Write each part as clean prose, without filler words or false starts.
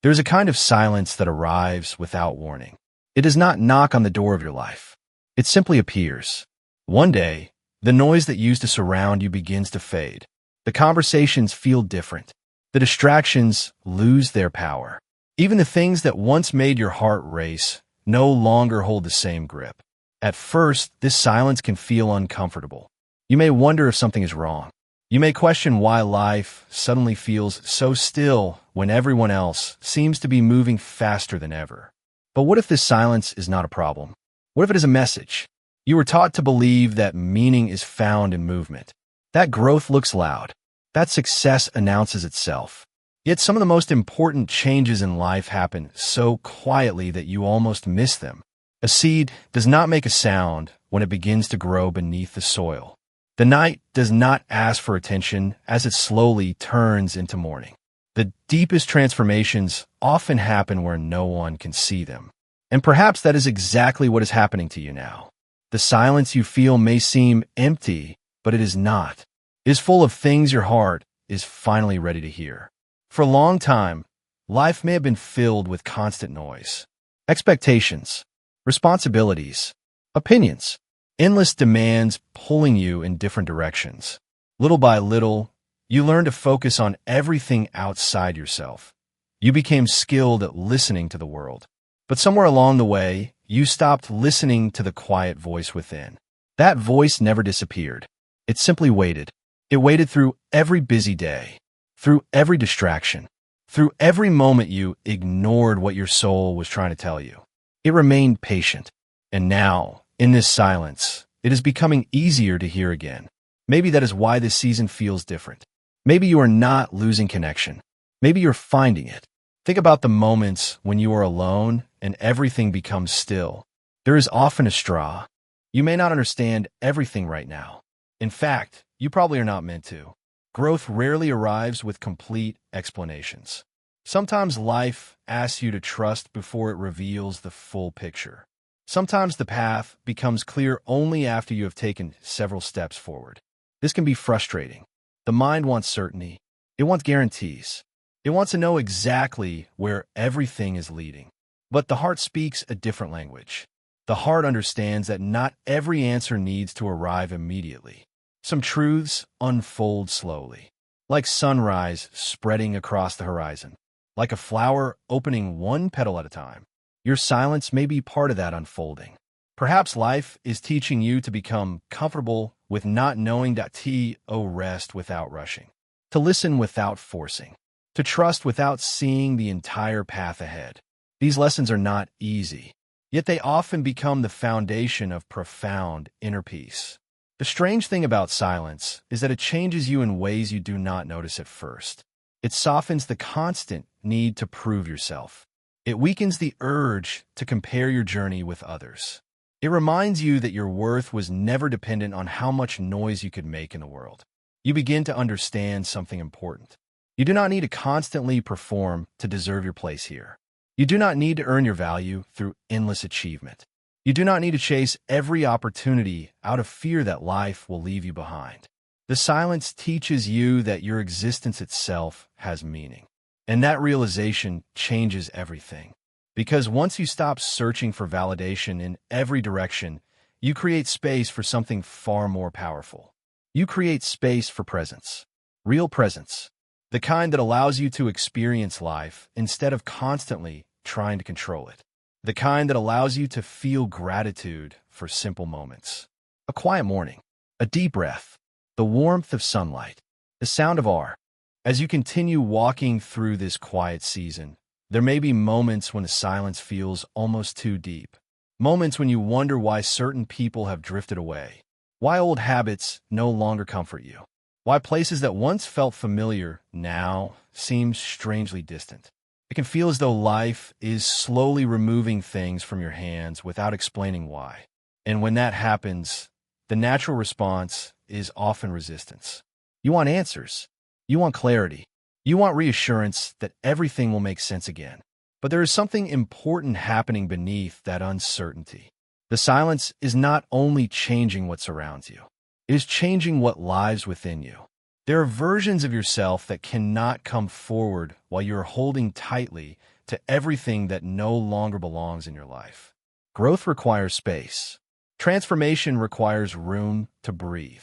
There is a kind of silence that arrives without warning. It does not knock on the door of your life. It simply appears. One day, the noise that used to surround you begins to fade. The conversations feel different. The distractions lose their power. Even the things that once made your heart race no longer hold the same grip. At first, this silence can feel uncomfortable. You may wonder if something is wrong. You may question why life suddenly feels so still when everyone else seems to be moving faster than ever. But what if this silence is not a problem? What if it is a message? You were taught to believe that meaning is found in movement, that growth looks loud, that success announces itself. Yet some of the most important changes in life happen so quietly that you almost miss them. A seed does not make a sound when it begins to grow beneath the soil. The night does not ask for attention as it slowly turns into morning. The deepest transformations often happen where no one can see them. And perhaps that is exactly what is happening to you now. The silence you feel may seem empty, but it is not. It is full of things your heart is finally ready to hear. For a long time, life may have been filled with constant noise, expectations, responsibilities, opinions, endless demands pulling you in different directions. Little by little, you learn to focus on everything outside yourself. You became skilled at listening to the world. But somewhere along the way, you stopped listening to the quiet voice within. That voice never disappeared. It simply waited. It waited through every busy day, through every distraction, through every moment you ignored what your soul was trying to tell you. It remained patient. And now, in this silence, it is becoming easier to hear again. Maybe that is why this season feels different. Maybe you are not losing connection. Maybe you're finding it. Think about the moments when you are alone and everything becomes still. There is often a straw. You may not understand everything right now. In fact, you probably are not meant to. Growth rarely arrives with complete explanations. Sometimes life asks you to trust before it reveals the full picture. Sometimes the path becomes clear only after you have taken several steps forward. This can be frustrating. The mind wants certainty. It wants guarantees. It wants to know exactly where everything is leading. But the heart speaks a different language. The heart understands that not every answer needs to arrive immediately. Some truths unfold slowly, like sunrise spreading across the horizon, like a flower opening one petal at a time. Your silence may be part of that unfolding. Perhaps life is teaching you to become comfortable with not knowing to rest without rushing, to listen without forcing, to trust without seeing the entire path ahead. These lessons are not easy, yet they often become the foundation of profound inner peace. The strange thing about silence is that it changes you in ways you do not notice at first. It softens the constant need to prove yourself. It weakens the urge to compare your journey with others. It reminds you that your worth was never dependent on how much noise you could make in the world. You begin to understand something important. You do not need to constantly perform to deserve your place here. You do not need to earn your value through endless achievement. You do not need to chase every opportunity out of fear that life will leave you behind. The silence teaches you that your existence itself has meaning. And that realization changes everything. Because once you stop searching for validation in every direction, you create space for something far more powerful. You create space for presence. Real presence. The kind that allows you to experience life instead of constantly trying to control it. The kind that allows you to feel gratitude for simple moments. A quiet morning, a deep breath, the warmth of sunlight, the sound of air. As you continue walking through this quiet season, there may be moments when the silence feels almost too deep. Moments when you wonder why certain people have drifted away. Why old habits no longer comfort you. Why places that once felt familiar now seem strangely distant. It can feel as though life is slowly removing things from your hands without explaining why. And when that happens, the natural response is often resistance. You want answers. You want clarity. You want reassurance that everything will make sense again. But there is something important happening beneath that uncertainty. The silence is not only changing what surrounds you, it is changing what lives within you. There are versions of yourself that cannot come forward while you are holding tightly to everything that no longer belongs in your life. Growth requires space. Transformation requires room to breathe.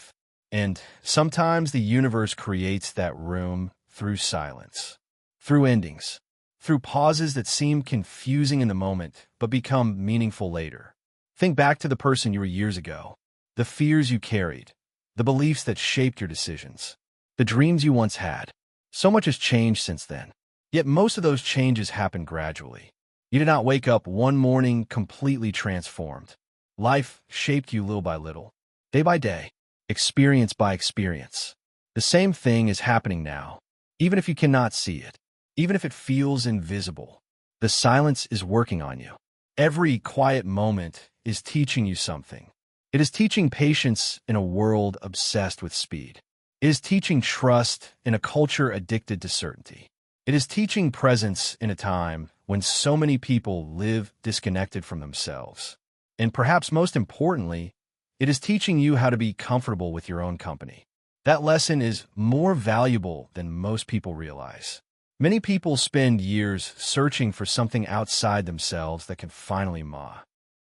And sometimes the universe creates that room through silence, through endings, through pauses that seem confusing in the moment but become meaningful later. Think back to the person you were years ago, the fears you carried, the beliefs that shaped your decisions, the dreams you once had. So much has changed since then. Yet most of those changes happened gradually. You did not wake up one morning completely transformed. Life shaped you little by little, day by day, experience by experience. The same thing is happening now, even if you cannot see it, even if it feels invisible. The silence is working on you. Every quiet moment is teaching you something. It is teaching patience in a world obsessed with speed. It is teaching trust in a culture addicted to certainty. It is teaching presence in a time when so many people live disconnected from themselves. And perhaps most importantly, it is teaching you how to be comfortable with your own company. That lesson is more valuable than most people realize. Many people spend years searching for something outside themselves that can finally ma.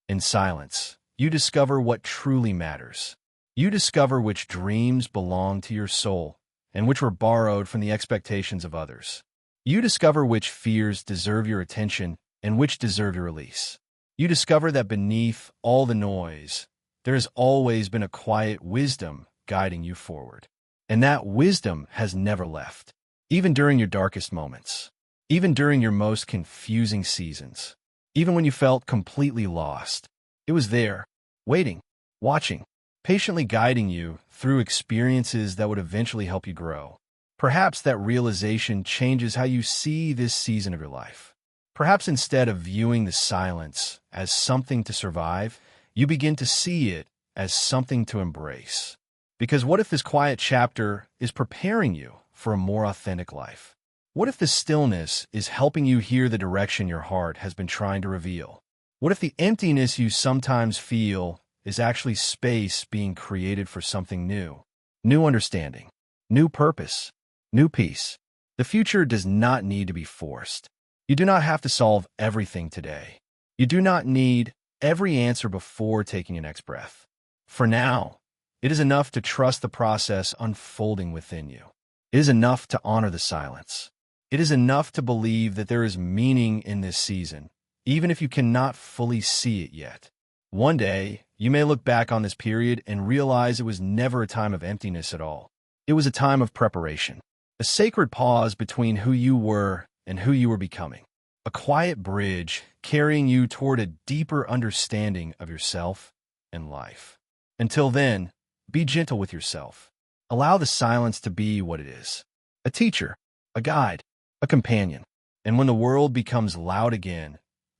In silence, you discover what truly matters. You discover which dreams belong to your soul and which were borrowed from the expectations of others. You discover which fears deserve your attention and which deserve your release. You discover that beneath all the noise, there has always been a quiet wisdom guiding you forward. And that wisdom has never left, even during your darkest moments, even during your most confusing seasons, even when you felt completely lost. It was there, waiting, watching, patiently guiding you through experiences that would eventually help you grow. Perhaps that realization changes how you see this season of your life. Perhaps instead of viewing the silence as something to survive, you begin to see it as something to embrace. Because what if this quiet chapter is preparing you for a more authentic life? What if the stillness is helping you hear the direction your heart has been trying to reveal? What if the emptiness you sometimes feel is actually space being created for something new? New understanding, new purpose, new peace. The future does not need to be forced. You do not have to solve everything today. You do not need every answer before taking your next breath. For now, it is enough to trust the process unfolding within you. It is enough to honor the silence. It is enough to believe that there is meaning in this season, even if you cannot fully see it yet. One day, you may look back on this period and realize it was never a time of emptiness at all. It was a time of preparation, a sacred pause between who you were and who you were becoming, a quiet bridge carrying you toward a deeper understanding of yourself and life. Until then, be gentle with yourself. Allow the silence to be what it is, a teacher, a guide, a companion. And when the world becomes loud again,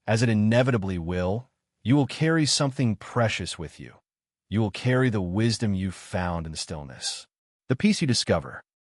as it inevitably will, you will carry something precious with you. You will carry the wisdom you found in the stillness, the peace you discover,